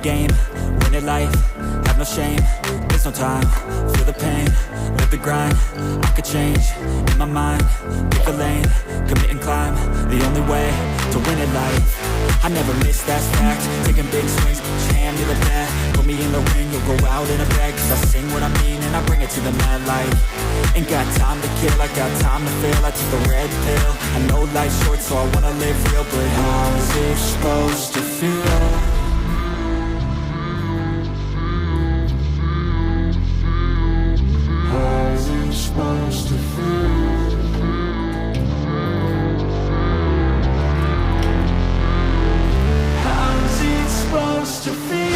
game, win it life, have no shame, there's no time, feel the pain, live the grind, I could change, in my mind, pick a lane, commit and climb, the only way to win it life. I never miss, that's fact, taking big swings, hand me the bat, put me in the ring, you'll go out in a bag, cause I sing what I mean and I bring it to the mad light. Ain't got time to kill, I got time to feel, I took the red pill, I know life's short so I wanna live real, but how's it supposed to feel? Supposed to feel. How's it supposed to feel?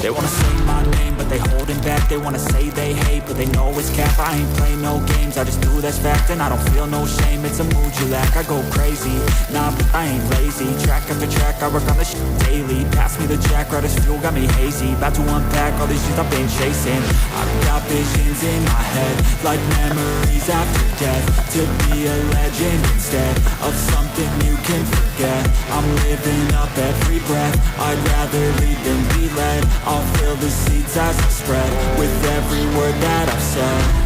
They wanna say my name, but they holding back. They wanna say they hate, but they know it's cap. I ain't play no games, I just do that's fact. And I don't feel no shame, it's a mood you lack. I go crazy, nah, but I ain't lazy. Track after track, I work on this shit daily. Pass me the jack, right as fuel, got me hazy. About to unpack all these shit I've been chasing. I've got visions in my head, like memories after death. To be a legend instead of something you can forget. I'm living up every breath, I'd rather lead than be led. I'll fill the seeds as I spread with every word that I've said.